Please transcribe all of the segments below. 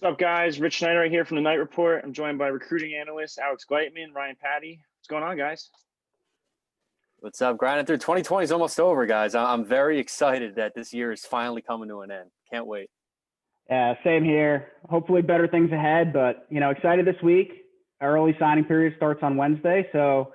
What's up, guys? Rich Schnyderite here from the Night Report. I'm joined by recruiting analyst Alex Gleitman, Ryan Patti. What's going on, guys? What's up? Grinding through 2020 is almost over, guys. I'm very excited that this year is finally coming to an end. Can't wait. Yeah, same here. Hopefully better things ahead, but, excited this week. Our early signing period starts on Wednesday. So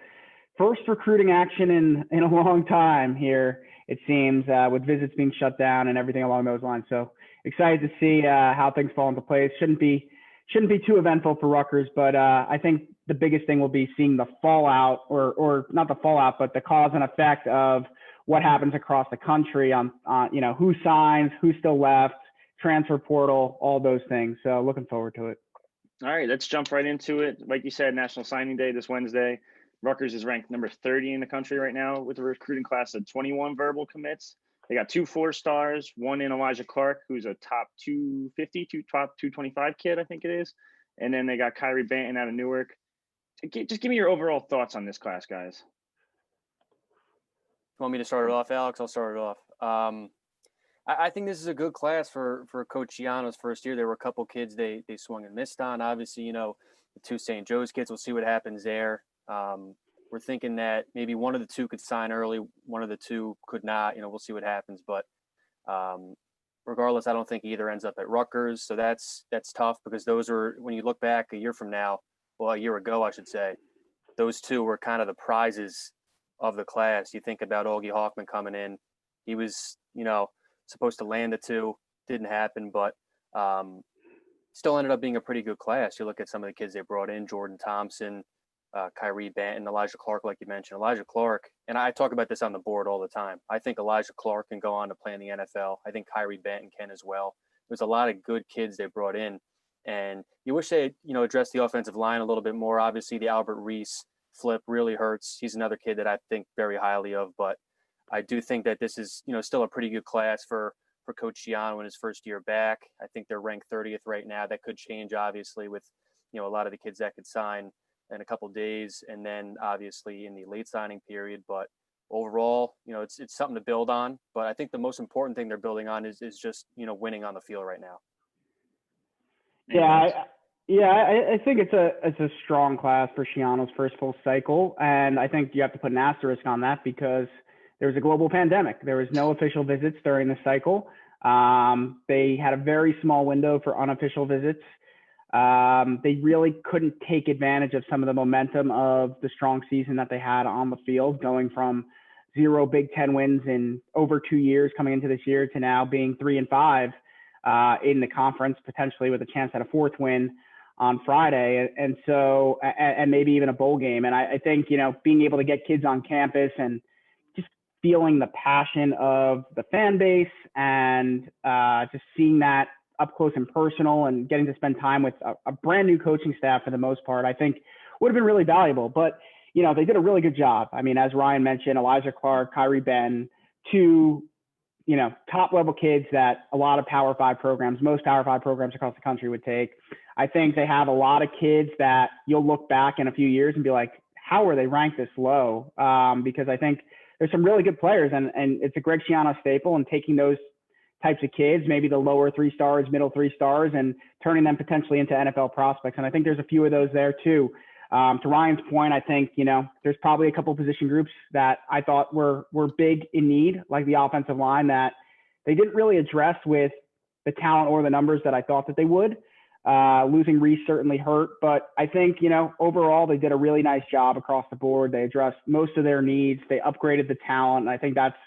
first recruiting action in a long time here, it seems, with visits being shut down and everything along those lines. So excited to see how things fall into place. Shouldn't be too eventful for Rutgers, but I think the biggest thing will be seeing the fallout, or not the fallout, but the cause and effect of what happens across the country on who signs, who's still left, transfer portal, all those things. So looking forward to it. All right, let's jump right into it. Like you said, National Signing Day this Wednesday. Rutgers is ranked number 30 in the country right now with a recruiting class of 21 verbal commits. They got 2 4-stars, one in Elijah Clark, who's a top 250, top 225 kid, I think it is. And then they got Kyrie Banton out of Newark. Just give me your overall thoughts on this class, guys. You want me to start it off, Alex? I'll start it off. I think this is a good class for Coach Giano's first year. There were a couple kids they swung and missed on. Obviously, the 2 St. Joe's kids, we'll see what happens there. We're thinking that maybe one of the 2 could sign early, one of the 2 could not. We'll see what happens. But regardless, I don't think either ends up at Rutgers. So that's tough, because those are, when you look back a year from now, well, a year ago, I should say, those 2 were kind of the prizes of the class. You think about Augie Hoffman coming in. He was, supposed to land the 2, didn't happen, but still ended up being a pretty good class. You look at some of the kids they brought in: Jordan Thompson, Kyrie Banton, Elijah Clark, like you mentioned. Elijah Clark, and I talk about this on the board all the time, I think Elijah Clark can go on to play in the NFL. I think Kyrie Banton can as well. There's a lot of good kids they brought in, and you wish they, addressed the offensive line a little bit more. Obviously, the Albert Reese flip really hurts. He's another kid that I think very highly of, but I do think that this is, still a pretty good class for Coach Giano in his first year back. I think they're ranked 30th right now. That could change, obviously, with, a lot of the kids that could sign in a couple of days, and then obviously in the late signing period. But overall, it's something to build on. But I think the most important thing they're building on is just, winning on the field right now. I think it's a strong class for Shiano's first full cycle. And I think you have to put an asterisk on that, because there was a global pandemic. There was no official visits during the cycle. They had a very small window for unofficial visits. They really couldn't take advantage of some of the momentum of the strong season that they had on the field, going from 0 Big Ten wins in over 2 years coming into this year to now being 3-5 in the conference, potentially with a chance at a 4th win on Friday. And so, and maybe even a bowl game. And I think, being able to get kids on campus and just feeling the passion of the fan base, and just seeing that up close and personal, and getting to spend time with a brand new coaching staff for the most part, I think would have been really valuable. But, they did a really good job. I mean, as Ryan mentioned, Elijah Clark, Kyrie Banton, 2, top level kids that a lot of Power 5 programs, most Power 5 programs across the country would take. I think they have a lot of kids that you'll look back in a few years and be like, how are they ranked this low? Because I think there's some really good players, and it's a Greg Schiano staple, and taking those types of kids, maybe the lower 3 stars, middle 3 stars, and turning them potentially into NFL prospects. And I think there's a few of those there too. To Ryan's point, I think, there's probably a couple of position groups that I thought were big in need, like the offensive line, that they didn't really address with the talent or the numbers that I thought that they would. Losing Reese certainly hurt, but I think, overall they did a really nice job across the board. They addressed most of their needs. They upgraded the talent. And I think that's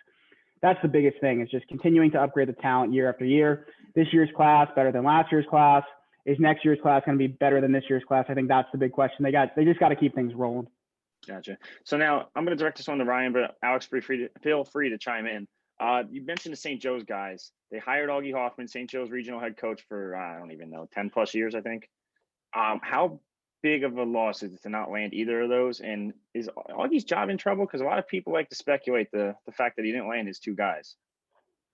the biggest thing, is just continuing to upgrade the talent year after year. This year's class better than last year's class. Is next year's class going to be better than this year's class? I think that's the big question. They just got to keep things rolling. Gotcha. So now I'm going to direct this one to Ryan, but Alex, feel free to chime in. You mentioned the St. Joe's guys. They hired Augie Hoffman, St. Joe's regional head coach, for, I don't even know, 10 plus years, I think. How big of a loss is it to not land either of those? And is Augie's job in trouble? Because a lot of people like to speculate the fact that he didn't land his 2 guys.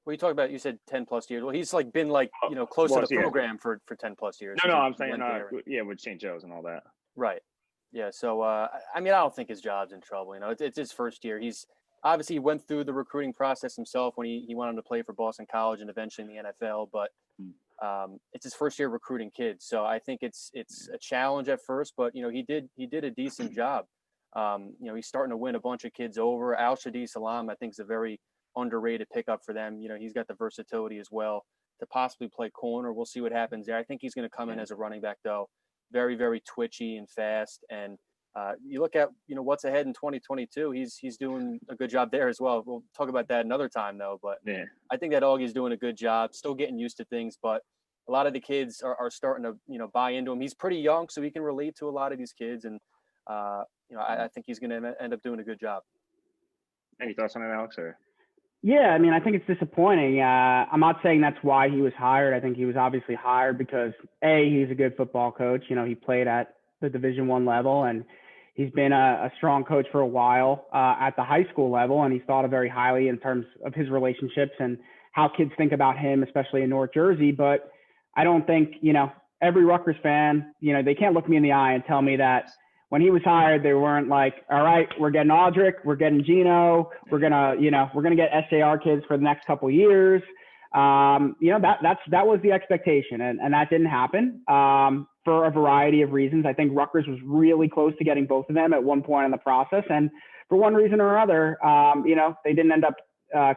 What are you talking about? You said 10 plus years. Well, he's been close to the program for 10 plus years. No, I'm saying, with St. Joe's and all that. Right. Yeah. So, I don't think his job's in trouble. It's his first year. He's obviously went through the recruiting process himself when he wanted to play for Boston College and eventually in the NFL. But it's his first year recruiting kids. So I think it's a challenge at first, but he did a decent job. He's starting to win a bunch of kids over. Al-Shadi Salam, I think, is a very underrated pickup for them. He's got the versatility as well to possibly play corner. We'll see what happens there. I think he's going to come in as a running back, though. Very, very twitchy and fast. And you look at, what's ahead in 2022, he's doing a good job there as well. We'll talk about that another time, though. But yeah. I think that Augie's doing a good job, still getting used to things. But a lot of the kids are starting to, buy into him. He's pretty young, so he can relate to a lot of these kids. And, I think he's going to end up doing a good job. Any thoughts on that, Alex? Or? Yeah, I mean, I think it's disappointing. I'm not saying that's why he was hired. I think he was obviously hired because, A, he's a good football coach. He played at the Division I level, and he's been a strong coach for a while at the high school level, and he's thought of very highly in terms of his relationships and how kids think about him, especially in North Jersey. But I don't think, every Rutgers fan, they can't look me in the eye and tell me that when he was hired, they weren't like, all right, we're getting Audric, we're getting Gino, we're gonna get SJR kids for the next couple of years. That was the expectation, and that didn't happen for a variety of reasons. I think Rutgers was really close to getting both of them at one point in the process, and for one reason or another, they didn't end up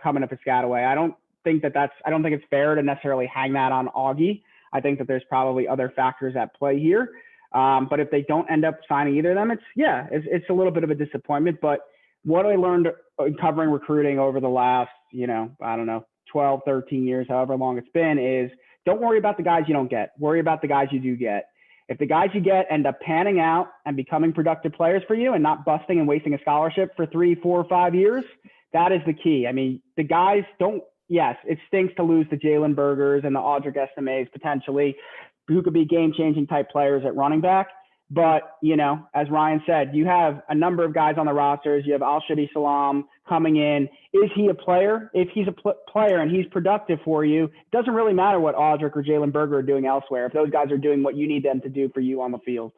coming to Piscataway. I don't think it's fair to necessarily hang that on Augie. I think that there's probably other factors at play here. But if they don't end up signing either of them, it's a little bit of a disappointment. But what I learned covering recruiting over the last, 12, 13 years, however long it's been, is don't worry about the guys you don't get. Worry about the guys you do get. If the guys you get end up panning out and becoming productive players for you and not busting and wasting a scholarship for 3, 4, 5 years, that is the key. I mean, the guys don't, yes, it stinks to lose the Jalen Bergers and the Audric Estimes potentially, who could be game-changing type players at running back. But, as Ryan said, you have a number of guys on the rosters. You have Al-Shadi Salam coming in. Is he a player? If he's a player and he's productive for you, it doesn't really matter what Audric or Jalen Berger are doing elsewhere if those guys are doing what you need them to do for you on the field.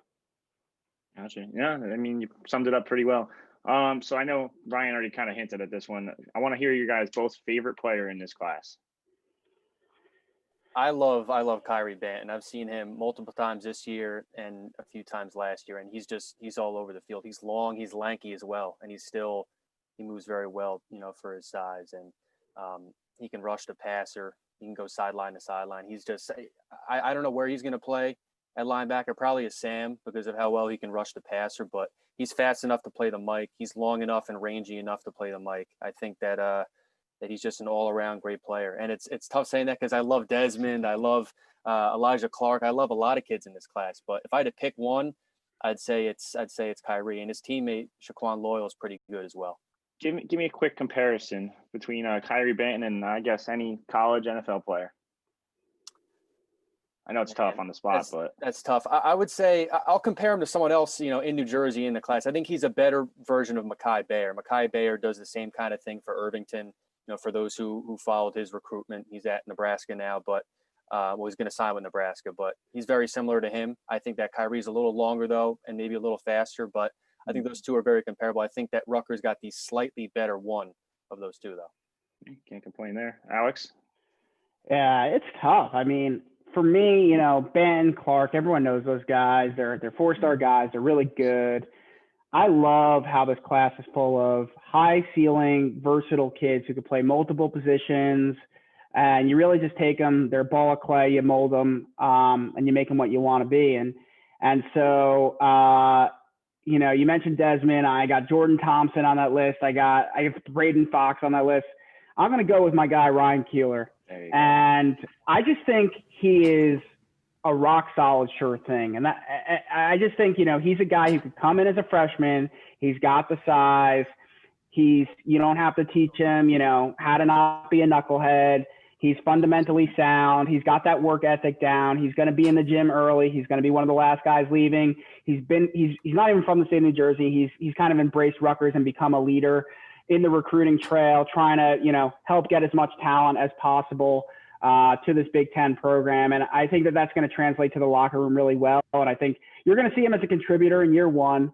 Gotcha. Yeah, I mean, you summed it up pretty well. So I know Ryan already kind of hinted at this one. I want to hear your guys' both favorite player in this class. I love Kyrie Banton. I've seen him multiple times this year and a few times last year, and he's all over the field. He's long, he's lanky as well, and he moves very well, for his size, and he can rush the passer. He can go sideline to sideline. He's just I don't know where he's going to play at linebacker, probably a Sam because of how well he can rush the passer, but he's fast enough to play the mic. He's long enough and rangy enough to play the mic. I think that he's just an all-around great player. And it's tough saying that because I love Desmond. I love Elijah Clark. I love a lot of kids in this class. But if I had to pick one, I'd say it's Kyrie. And his teammate, Shaquan Loyal, is pretty good as well. Give me a quick comparison between Kyrie Banton and, I guess, any college NFL player. I know it's tough on the spot, but that's tough. I would say I'll compare him to someone else, in New Jersey in the class. I think he's a better version of Mekhi Bayer. Mekhi Bayer does the same kind of thing for Irvington. For those who followed his recruitment, he's at Nebraska now, but he's going to sign with Nebraska, but he's very similar to him. I think that Kyrie's a little longer though, and maybe a little faster, but I think those two are very comparable. I think that Rutgers got the slightly better one of those two though. Can't complain there. Alex? Yeah, it's tough. I mean, for me, Ben, Clark, everyone knows those guys. They're 4-star guys. They're really good. I love how this class is full of high ceiling, versatile kids who could play multiple positions, and you really just take them, they're a ball of clay, you mold them, and you make them what you want to be. And so, you mentioned Desmond. I got Jordan Thompson on that list. I got Braden Fox on that list. I'm going to go with my guy, Ryan Keeler. And I just think he is a rock solid sure thing. And I just think, he's a guy who could come in as a freshman. He's got the size. You don't have to teach him, how to not be a knucklehead. He's fundamentally sound. He's got that work ethic down. He's going to be in the gym early. He's going to be one of the last guys leaving. He's not even from the state of New Jersey. He's kind of embraced Rutgers and become a leader in the recruiting trail, trying to, help get as much talent as possible to this Big Ten program. And I think that that's going to translate to the locker room really well. And I think you're going to see him as a contributor in year one,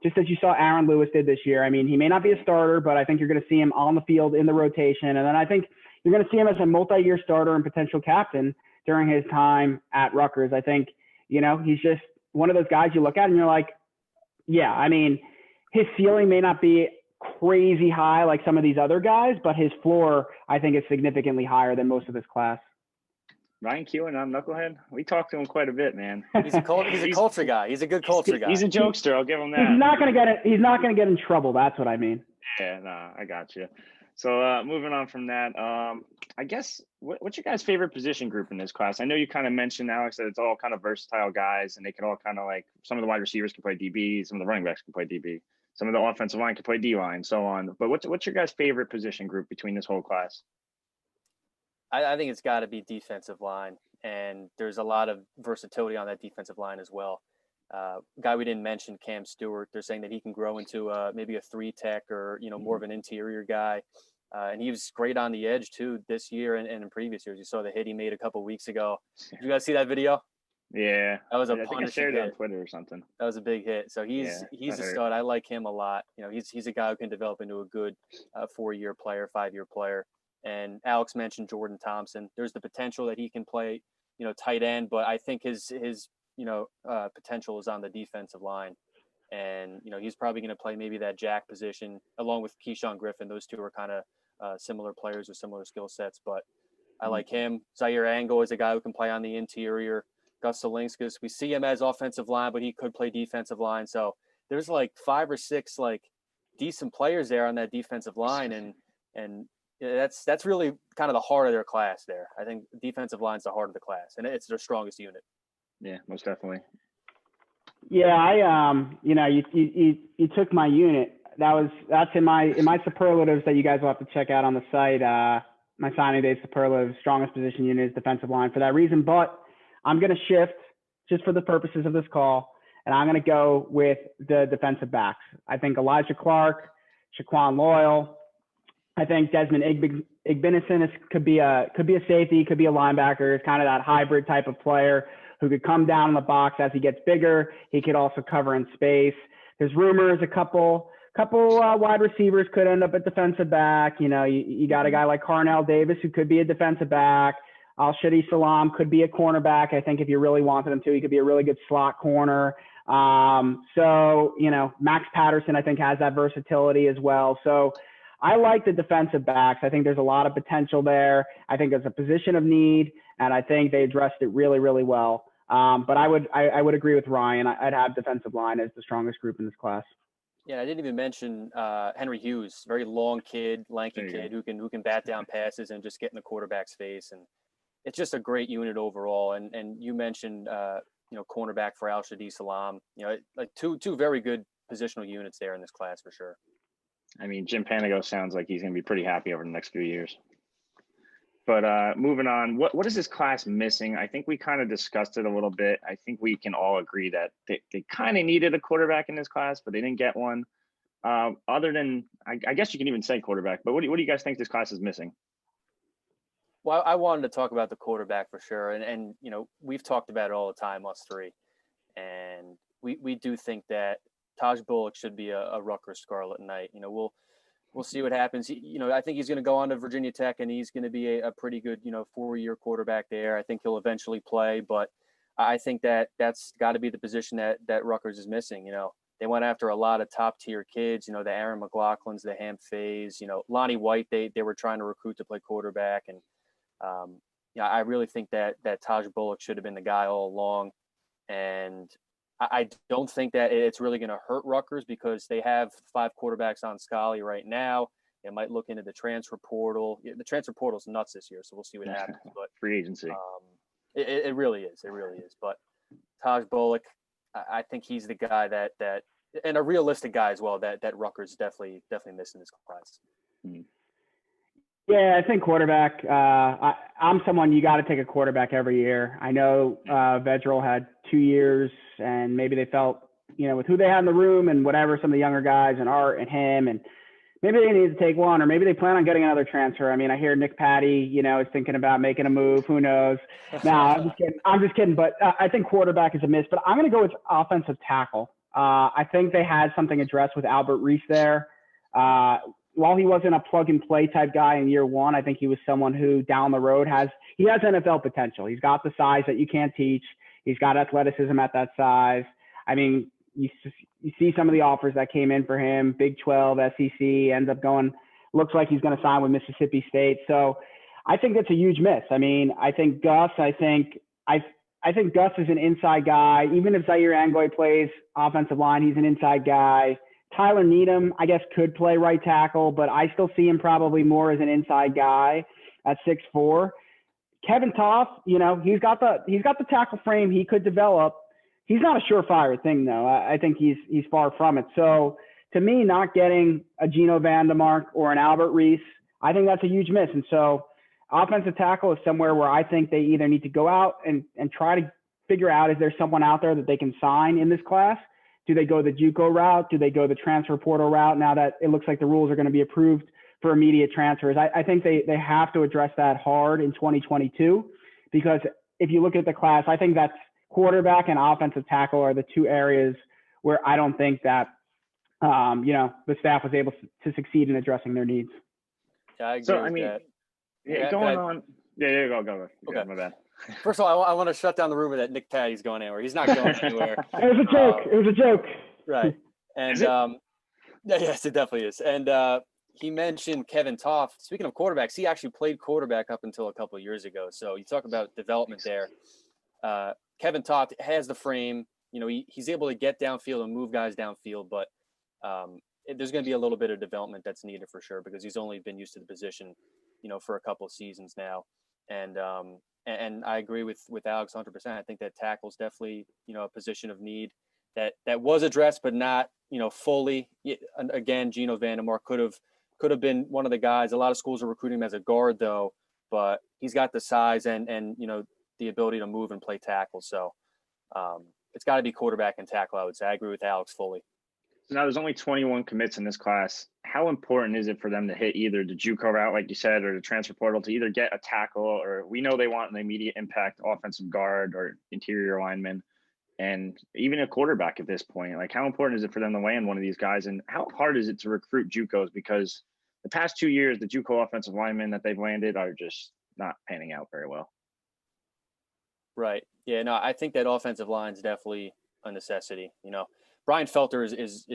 just as you saw Aaron Lewis did this year. I mean, he may not be a starter, but I think you're going to see him on the field in the rotation. And then I think you're going to see him as a multi-year starter and potential captain during his time at Rutgers. I think, he's just one of those guys you look at and you're like, yeah, I mean, his ceiling may not be crazy high like some of these other guys, but his floor, I think, is significantly higher than most of this class. Ryan Keelan on Knucklehead. We talked to him quite a bit, man. He's a culture guy. He's a good culture guy. He's a jokester. I'll give him that. He's not gonna get in trouble. That's what I mean. Yeah, no, I got you. So moving on from that, I guess what's your guys' favorite position group in this class? I know you kind of mentioned, Alex, that it's all kind of versatile guys, and they can all kind of like some of the wide receivers can play DB, some of the running backs can play DB, some of the offensive line can play D line, so on. But what's your guys' favorite position group between this whole class? I think it's got to be defensive line, and there's a lot of versatility on that defensive line as well. Guy we didn't mention, Cam Stewart. They're saying that he can grow into maybe a 3-tech or more of an interior guy, and he was great on the edge too this year and in previous years. You saw the hit he made a couple weeks ago. Did you guys see that video? Yeah, that was I think I shared it on Twitter or something. That was a big hit. So he's a stud. I like him a lot. He's a guy who can develop into a good 4-year player, 5-year player. And Alex mentioned Jordan Thompson. There's the potential that he can play, tight end, but I think his potential is on the defensive line. And, he's probably going to play maybe that jack position along with Keyshawn Griffin. Those two are kind of similar players with similar skill sets, but I like him. Zaire Angle is a guy who can play on the interior. Gus Solinskas, we see him as offensive line, but he could play defensive line. So there's like 5 or 6 like decent players there on that defensive line. And that's really kind of the heart of their class there. I think defensive line's the heart of the class, and it's their strongest unit. Yeah, most definitely. Yeah, you took my unit. That's in my superlatives that you guys will have to check out on the site. My signing day superlative, strongest position unit is defensive line for that reason. But I'm going to shift just for the purposes of this call, and I'm going to go with the defensive backs. I think Elijah Clark, Shaquan Loyal. I think Desmond Igbinison could be a safety, could be a linebacker. It's kind of that hybrid type of player who could come down in the box as he gets bigger. He could also cover in space. There's rumors a couple wide receivers could end up at defensive back. You got a guy like Carnell Davis who could be a defensive back. Al-Shadi Salam could be a cornerback. I think if you really wanted him to, he could be a really good slot corner. So Max Patterson, I think, has that versatility as well. So I like the defensive backs. I think there's a lot of potential there. I think there's a position of need, and I think they addressed it really, really well. But I would agree with Ryan. I'd have defensive line as the strongest group in this class. Yeah, I didn't even mention Henry Hughes, very long kid, lanky kid who can bat down passes and just get in the quarterback's face. And it's just a great unit overall. And you mentioned cornerback for Al-Shadi Salam. Like two very good positional units there in this class for sure. I mean, Jim Panigo sounds like he's going to be pretty happy over the next few years. But moving on, what is this class missing? I think we kind of discussed it a little bit. I think we can all agree that they kind of needed a quarterback in this class, but they didn't get one. Other than, I guess you can even say quarterback, but what do you guys think this class is missing? Well, I wanted to talk about the quarterback for sure. And we've talked about it all the time, us three. And we do think that Taj Bullock should be a Rutgers Scarlet Knight. We'll see what happens. I think he's going to go on to Virginia Tech, and he's going to be a pretty good, 4-year quarterback there. I think he'll eventually play, but I think that's got to be the position that Rutgers is missing. They went after a lot of top-tier kids, the Aaron McLaughlins, the Ham Fays, Lonnie White, they were trying to recruit to play quarterback. And, I really think that Taj Bullock should have been the guy all along. And I don't think that it's really going to hurt Rutgers because they have 5 quarterbacks on Scully right now. They might look into the transfer portal. The transfer portal is nuts this year, so we'll see what happens. But free agency, it really is. It really is. But Taj Bullock, I think he's the guy that and a realistic guy as well that Rutgers definitely missing this class. Mm-hmm. Yeah, I think quarterback. I'm someone you got to take a quarterback every year. I know Vedral had 2 years, and maybe they felt, with who they had in the room and whatever, some of the younger guys and Art and him, and maybe they need to take one, or maybe they plan on getting another transfer. I mean, I hear Nick Patti, is thinking about making a move. Who knows? No, I'm just kidding. But I think quarterback is a miss. But I'm going to go with offensive tackle. I think they had something addressed with Albert Reese there. while he wasn't a plug and play type guy in year one, I think he was someone who down the road has NFL potential. He's got the size that you can't teach. He's got athleticism at that size. I mean, you see some of the offers that came in for him, Big 12, SEC, ends up going, looks like he's going to sign with Mississippi State. So I think that's a huge miss. I mean, I think Gus is an inside guy. Even if Zaire Angoy plays offensive line, he's an inside guy. Tyler Needham, I guess, could play right tackle, but I still see him probably more as an inside guy at 6'4". Kevin Toth, you know, he's got the tackle frame he could develop. He's not a surefire thing, though. I think he's far from it. So to me, not getting a Geno Vandermark or an Albert Reese, I think that's a huge miss. And so offensive tackle is somewhere where I think they either need to go out and try to figure out, is there someone out there that they can sign in this class? Do they go the JUCO route? Do they go the transfer portal route now that it looks like the rules are going to be approved for immediate transfers? I think they have to address that hard in 2022, because if you look at the class, I think that's quarterback and offensive tackle are the two areas where I don't think that, the staff was able to succeed in addressing their needs. Yeah, I agree with that. Yeah, going on. Yeah, go. Okay. Yeah, my bad. First of all, I want to shut down the rumor that Nick Patty's going anywhere. He's not going anywhere. It was a joke. It was a joke. Right. And yes, it definitely is. And he mentioned Kevin Toth. Speaking of quarterbacks, he actually played quarterback up until a couple of years ago. So you talk about development there. Kevin Toth has the frame. You know, he's able to get downfield and move guys downfield, but there's going to be a little bit of development that's needed for sure, because he's only been used to the position, for a couple of seasons now. And I agree with Alex 100%. I think that tackle's definitely, a position of need that was addressed, but not, fully. Again, Geno Vandermark could have been one of the guys. A lot of schools are recruiting him as a guard, though, but he's got the size and the ability to move and play tackle. So it's got to be quarterback and tackle, I would say. I agree with Alex fully. So now there's only 21 commits in this class. How important is it for them to hit either the JUCO route, like you said, or the transfer portal to either get a tackle, or we know they want an immediate impact offensive guard or interior lineman, and even a quarterback at this point? Like, how important is it for them to land one of these guys, and how hard is it to recruit JUCOs? Because the past 2 years, the JUCO offensive linemen that they've landed are just not panning out very well. Right. Yeah, no, I think that offensive line is definitely a necessity. Brian Felter is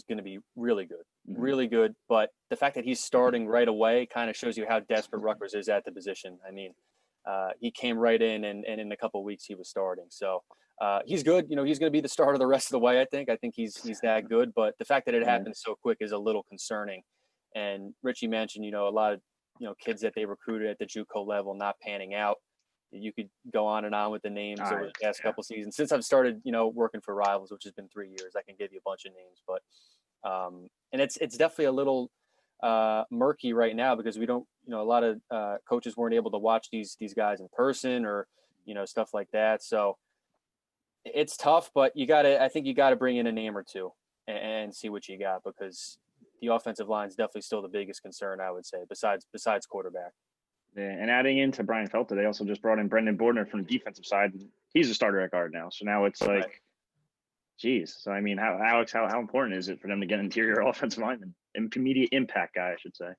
going to be really good, really good. But the fact that he's starting right away kind of shows you how desperate Rutgers is at the position. I mean, he came right in, and in a couple of weeks he was starting. So he's good. He's going to be the starter the rest of the way. I think he's that good. But the fact that it happened so quick is a little concerning. And Richie mentioned, a lot of kids that they recruited at the JUCO level not panning out. You could go on and on with the names over the past couple seasons. Since I've started, working for Rivals, which has been 3 years, I can give you a bunch of names. But and it's definitely a little murky right now, because we don't, a lot of coaches weren't able to watch these guys in person, or stuff like that. So it's tough, but I think you gotta bring in a name or two and see what you got, because the offensive line is definitely still the biggest concern, I would say, besides quarterback. Yeah, and adding into Brian Felter, they also just brought in Brendan Bordner from the defensive side. He's a starter at guard now. So now it's like, geez. So, I mean, Alex, how important is it for them to get interior offensive lineman? Immediate impact guy, I should say.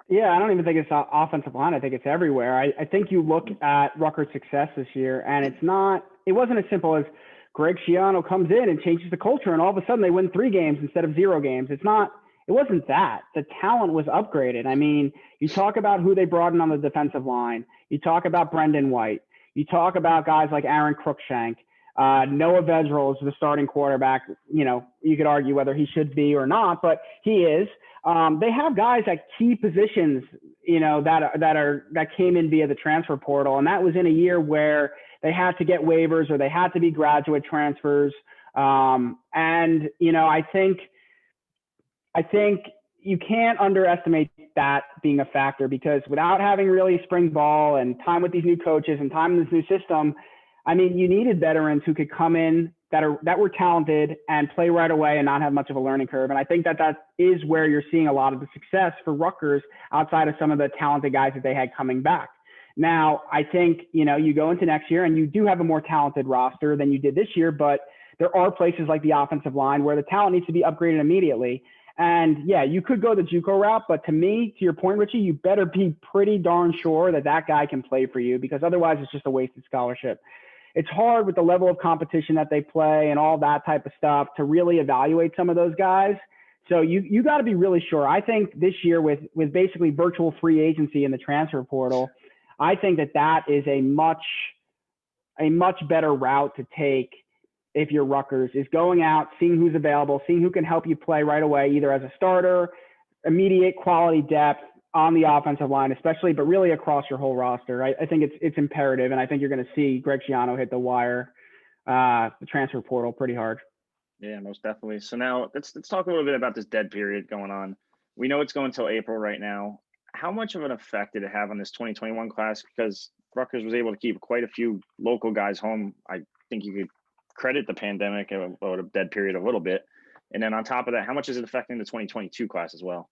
Yeah, I don't even think it's offensive line. I think it's everywhere. I think you look at Rutgers' success this year, and it wasn't as simple as Greg Schiano comes in and changes the culture, and all of a sudden they win 3 games instead of 0 games. It wasn't that. The talent was upgraded. I mean, you talk about who they brought in on the defensive line. You talk about Brendan White. You talk about guys like Aaron Cruikshank. Noah Vedral is the starting quarterback. You could argue whether he should be or not, but he is. They have guys at key positions, that came in via the transfer portal. And that was in a year where they had to get waivers, or they had to be graduate transfers. I think you can't underestimate that being a factor, because without having really spring ball and time with these new coaches and time in this new system, I mean, you needed veterans who could come in that were talented and play right away and not have much of a learning curve. And I think that is where you're seeing a lot of the success for Rutgers, outside of some of the talented guys that they had coming back. Now, I think, you go into next year and you do have a more talented roster than you did this year, but there are places like the offensive line where the talent needs to be upgraded immediately. And yeah, you could go the JUCO route, but to me, to your point, Richie, you better be pretty darn sure that that guy can play for you, because otherwise it's just a wasted scholarship. It's hard with the level of competition that they play and all that type of stuff to really evaluate some of those guys. So you got to be really sure. I think this year with basically virtual free agency in the transfer portal, I think that is a much better route to take if you're Rutgers, is going out, seeing who's available, seeing who can help you play right away, either as a starter, immediate quality depth on the offensive line, especially, but really across your whole roster. I think it's imperative, and I think you're going to see Greg Schiano hit the wire, the transfer portal, pretty hard. Yeah, most definitely. So now let's talk a little bit about this dead period going on. We know it's going till April right now. How much of an effect did it have on this 2021 class? Because Rutgers was able to keep quite a few local guys home. I think you could credit the pandemic or a dead period a little bit. And then on top of that, how much is it affecting the 2022 class as well?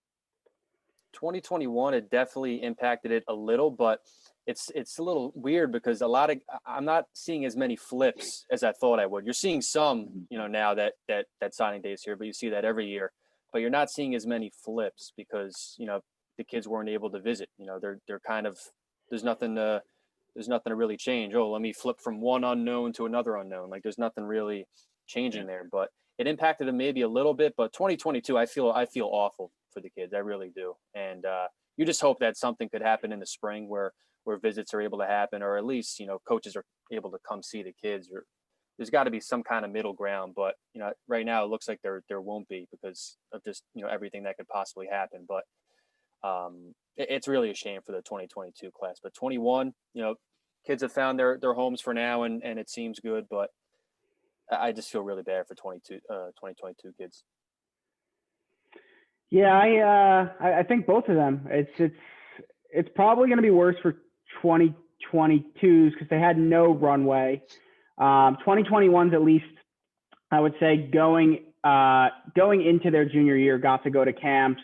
2021, it definitely impacted it a little, but it's a little weird because I'm not seeing as many flips as I thought I would. You're seeing some, now that signing day is here, but you see that every year, but you're not seeing as many flips because, the kids weren't able to visit. They're kind of, there's nothing to really change. Oh, let me flip from one unknown to another unknown. Like there's nothing really changing there, but it impacted them maybe a little bit. But 2022, I feel awful for the kids. I really do. And you just hope that something could happen in the spring where visits are able to happen, or at least, coaches are able to come see the kids. Or there's got to be some kind of middle ground. But, right now it looks like there won't be because of just, everything that could possibly happen. But it's really a shame for the 2022 class. But 21, kids have found their homes for now, and it seems good. But I just feel really bad for 2022 kids. Yeah, I think both of them. It's probably going to be worse for 2022s because they had no runway. 2021s, at least, I would say, going into their junior year, got to go to camps,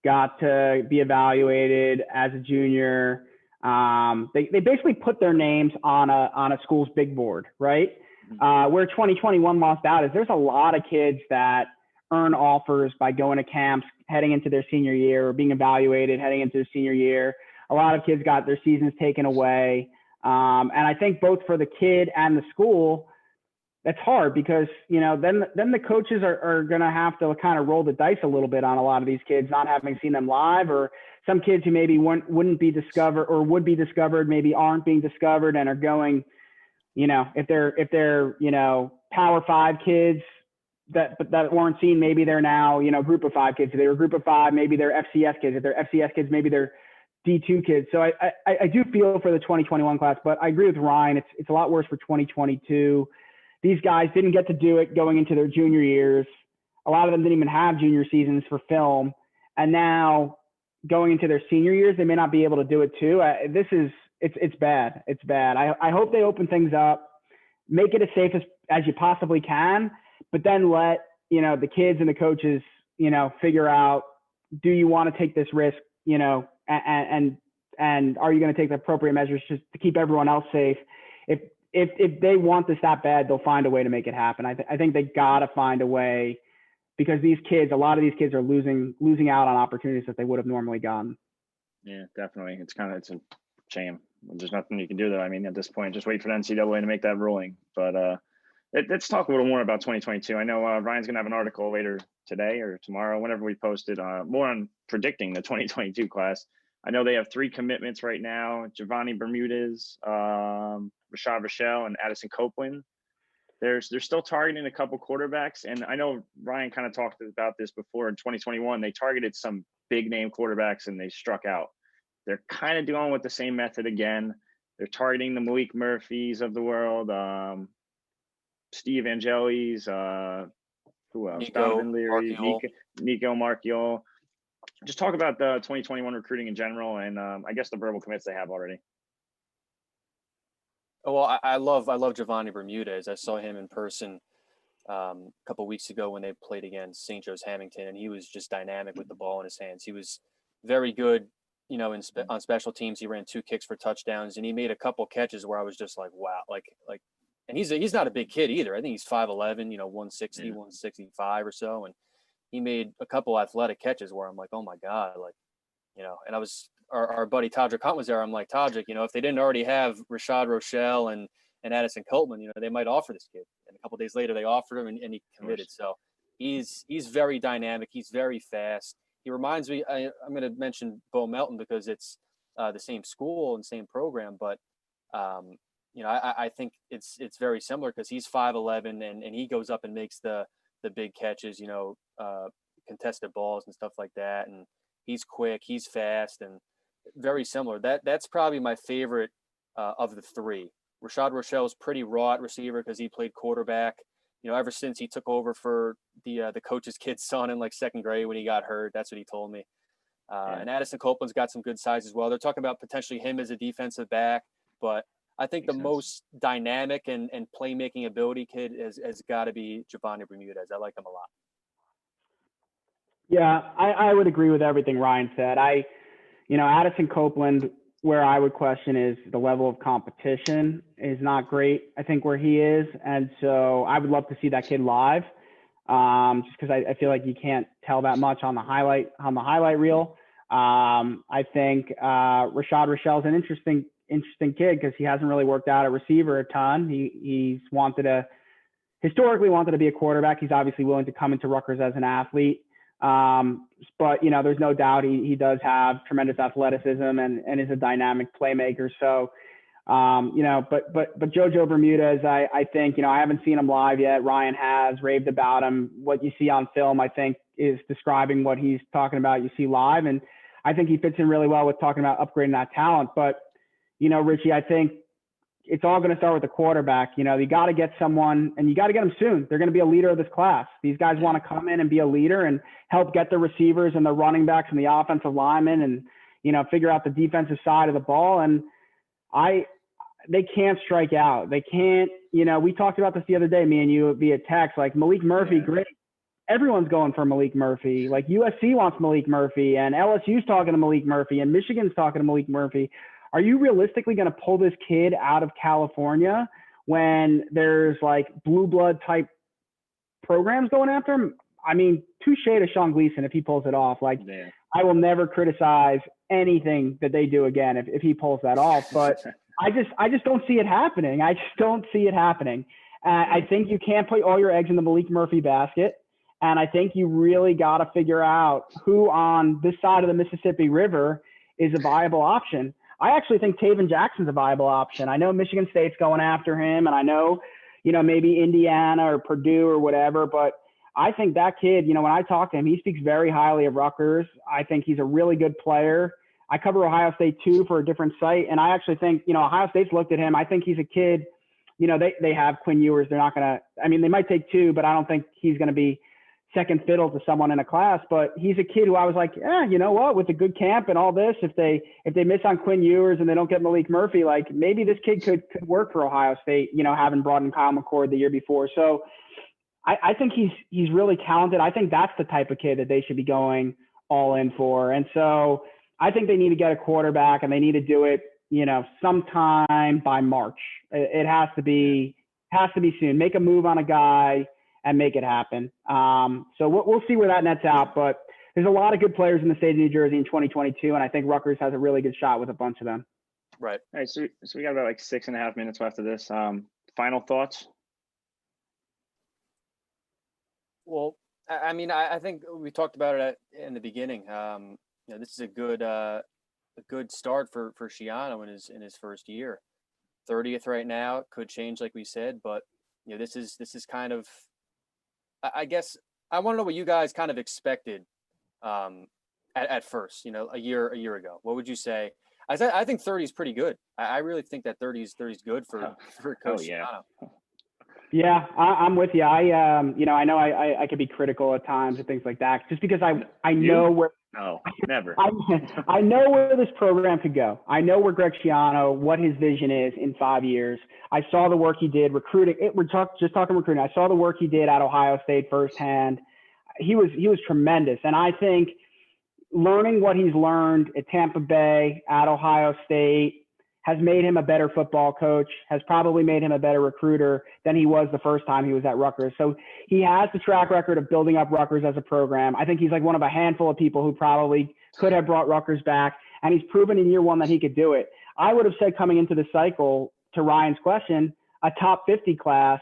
got to be evaluated as a junior. They basically put their names on a school's big board, right? Where 2021 lost out is there's a lot of kids that earn offers by going to camps heading into their senior year, or being evaluated heading into their senior year. A lot of kids got their seasons taken away. And I think both for the kid and the school, that's hard because, then the coaches are going to have to kind of roll the dice a little bit on a lot of these kids, not having seen them live, or some kids who maybe wouldn't be discovered or would be discovered, maybe aren't being discovered and are going, if they're, Power 5 kids that weren't seen, maybe they're now, Group of 5 kids. If they were Group of 5, maybe they're FCS kids. If they're FCS kids, maybe they're D2 kids. So I do feel for the 2021 class, but I agree with Ryan. It's a lot worse for 2022. These guys didn't get to do it going into their junior years. A lot of them didn't even have junior seasons for film. And now going into their senior years, they may not be able to do it too. It's bad. It's bad. I hope they open things up, make it as safe as you possibly can, but then let, the kids and the coaches, figure out, do you want to take this risk, and are you going to take the appropriate measures just to keep everyone else safe? If they want this that bad, they'll find a way to make it happen. I think they got to find a way, because a lot of these kids are losing out on opportunities that they would have normally gotten. Yeah, definitely. It's a shame. There's nothing you can do, though. I mean, at this point, just wait for the NCAA to make that ruling. But let's talk a little more about 2022. I know Ryan's going to have an article later today or tomorrow, whenever we post it, more on predicting the 2022 class. I know they have 3 commitments right now: Giovanni Bermudez, Rashad Rochelle, and Addison Copeland. They're still targeting a couple quarterbacks, and I know Ryan kind of talked about this before. In 2021, they targeted some big name quarterbacks and they struck out. They're kind of doing with the same method again. They're targeting the Malik Murphys of the world, Steve Angelis, who else? Donovan Leary, Nico Marchiol. Just talk about the 2021 recruiting in general, and I guess the verbal commits they have already. Oh, well, I love Giovanni Bermudez. I saw him in person a couple of weeks ago when they played against St. Joe's Hamilton, and he was just dynamic with the ball in his hands. He was very good, on special teams. He ran 2 kicks for touchdowns, and he made a couple catches where I was just like, wow, like. And he's not a big kid either. I think he's 5'11", 160, 165 or so, and he made a couple athletic catches where I'm like, oh my God, like, and I was, our buddy Todrick Hunt was there. I'm like, Todrick, if they didn't already have Rashad Rochelle and Addison Copeland, they might offer this kid. And a couple of days later, they offered him, and he committed. So he's very dynamic. He's very fast. He reminds me. I'm going to mention Bo Melton because it's the same school and same program, but I think it's very similar because he's 5'11" and he goes up and makes the big catches, contested balls and stuff like that, and he's quick, he's fast, and very similar. That's probably my favorite of the three. Rashad Rochelle is pretty raw at receiver because he played quarterback, ever since he took over for the coach's kid's son in like second grade when he got hurt. That's what he told me. And Addison Copeland's got some good size as well. They're talking about potentially him as a defensive back, but I think the most dynamic and playmaking ability kid has got to be Giovanni Bermudez. I like him a lot. Yeah, I would agree with everything Ryan said. Addison Copeland, where I would question is the level of competition is not great, I think, where he is. And so I would love to see that kid live, just because I feel like you can't tell that much on the highlight reel. I think Rashad Rochelle is an interesting kid because he hasn't really worked out at receiver a ton. He's historically wanted to be a quarterback. He's obviously willing to come into Rutgers as an athlete. But there's no doubt he does have tremendous athleticism and is a dynamic playmaker. So, but Jojo Bermudez, I think, I haven't seen him live yet. Ryan has raved about him. What you see on film, I think, is describing what he's talking about. You see live, and I think he fits in really well with talking about upgrading that talent. But, Richie, I think it's all going to start with the quarterback. You got to get someone, and you got to get them soon. They're going to be a leader of this class. These guys want to come in and be a leader and help get the receivers and the running backs and the offensive linemen and, figure out the defensive side of the ball. And they can't strike out. They can't, we talked about this the other day, me and you via text, like Malik Murphy, great. Everyone's going for Malik Murphy. Like USC wants Malik Murphy, and LSU's talking to Malik Murphy, and Michigan's talking to Malik Murphy. Are you realistically going to pull this kid out of California when there's like blue blood type programs going after him? I mean, touche to Sean Gleason if he pulls it off. Like, I will never criticize anything that they do again if he pulls that off. But I just don't see it happening. I just don't see it happening. I think you can't put all your eggs in the Malik Murphy basket. And I think you really got to figure out who on this side of the Mississippi River is a viable option. I actually think Taven Jackson's a viable option. I know Michigan State's going after him, and I know, maybe Indiana or Purdue or whatever, but I think that kid, when I talk to him, he speaks very highly of Rutgers. I think he's a really good player. I cover Ohio State too for a different site, and I actually think, Ohio State's looked at him. I think he's a kid, they have Quinn Ewers. They're not going to, they might take two, but I don't think he's going to be second fiddle to someone in a class, but he's a kid who I was like, you know what, with the good camp and all this, if they miss on Quinn Ewers and they don't get Malik Murphy, like maybe this kid could work for Ohio State, having brought in Kyle McCord the year before. So I think he's really talented. I think that's the type of kid that they should be going all in for. And so I think they need to get a quarterback, and they need to do it, sometime by March. It has to be soon. Make a move on a guy and make it happen. So we'll see where that nets out. But there's a lot of good players in the state of New Jersey in 2022, and I think Rutgers has a really good shot with a bunch of them. Right. All right, so we got about like 6.5 minutes left of this. Final thoughts? Well, I think we talked about it in the beginning. This is a good start for Schiano in his first year. 30th right now. It could change, like we said, but this is kind of, I guess I want to know what you guys kind of expected at first, a year ago. What would you say? I think 30 is pretty good. I really think that 30 is good for Coach Schiano. Yeah, I'm with you. I know I could be critical at times and things like that, just because I know where. No, never. I know where this program could go. I know where Greg Schiano, what his vision is in 5 years. I saw the work he did recruiting. We're just talking recruiting. I saw the work he did at Ohio State firsthand. He was tremendous, and I think learning what he's learned at Tampa Bay, at Ohio State, has made him a better football coach, has probably made him a better recruiter than he was the first time he was at Rutgers. So he has the track record of building up Rutgers as a program. I think he's like one of a handful of people who probably could have brought Rutgers back, and he's proven in year one that he could do it. I would have said coming into the cycle, to Ryan's question, a top 50 class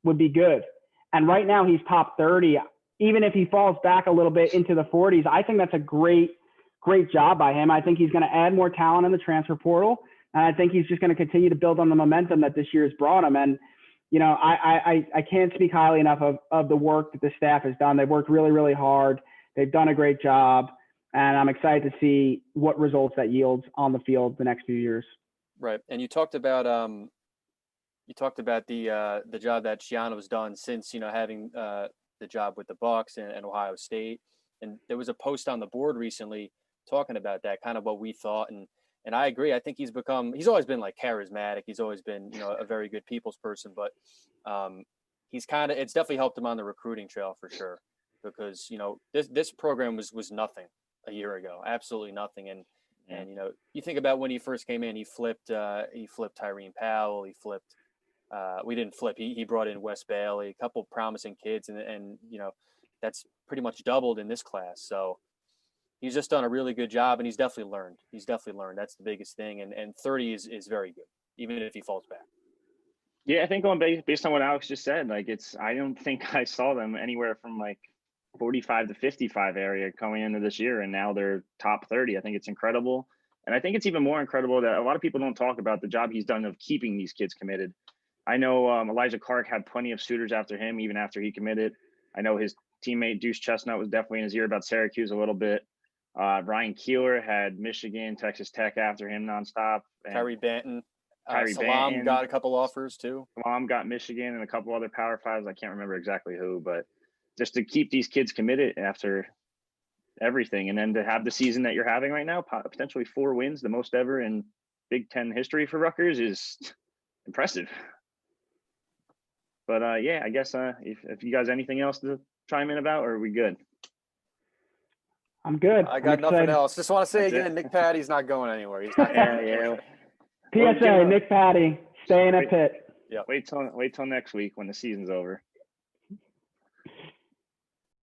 would be good. And right now he's top 30. Even if he falls back a little bit into the 40s, I think that's a great job by him. I think he's going to add more talent in the transfer portal. And I think he's just going to continue to build on the momentum that this year has brought him. And, you know, I can't speak highly enough of the work that the staff has done. They've worked really, really hard. They've done a great job. And I'm excited to see what results that yields on the field the next few years. Right. And you talked about the job that Schiano's done since, you know, having the job with the Bucks and Ohio State. And there was a post on the board recently talking about that, kind of what we thought. And I agree. I think he's always been like charismatic. He's always been, you know, a very good people's person, but it's definitely helped him on the recruiting trail for sure, because, you know, this program was nothing a year ago, absolutely nothing. And, you know, you think about when he first came in, he flipped Tyrene Powell. He brought in Wes Bailey, a couple promising kids, and, you know, that's pretty much doubled in this class. So he's just done a really good job, and he's definitely learned. That's the biggest thing. And 30 is very good, even if he falls back. Yeah, I think based on what Alex just said, like I don't think I saw them anywhere from like 45 to 55 area coming into this year, and now they're top 30. I think it's incredible. And I think it's even more incredible that a lot of people don't talk about the job he's done of keeping these kids committed. I know Elijah Clark had plenty of suitors after him, even after he committed. I know his teammate Deuce Chestnut was definitely in his ear about Syracuse a little bit. Ryan Keeler had Michigan, Texas Tech after him nonstop. Tyree Banton. Salam Banton got a couple offers too. Salam got Michigan and a couple other Power Fives. I can't remember exactly who, but just to keep these kids committed after everything, and then to have the season that you're having right now, potentially 4 wins, the most ever in Big Ten history for Rutgers, is impressive. But yeah, I guess if you guys anything else to chime in about, or are we good? I'm good. I got nothing else. Just want to say That's again, it. Nick Patty's not going anywhere. He's not. Yeah. PSA, Nick Patty, staying at Pitt. Yep. Wait till next week when the season's over.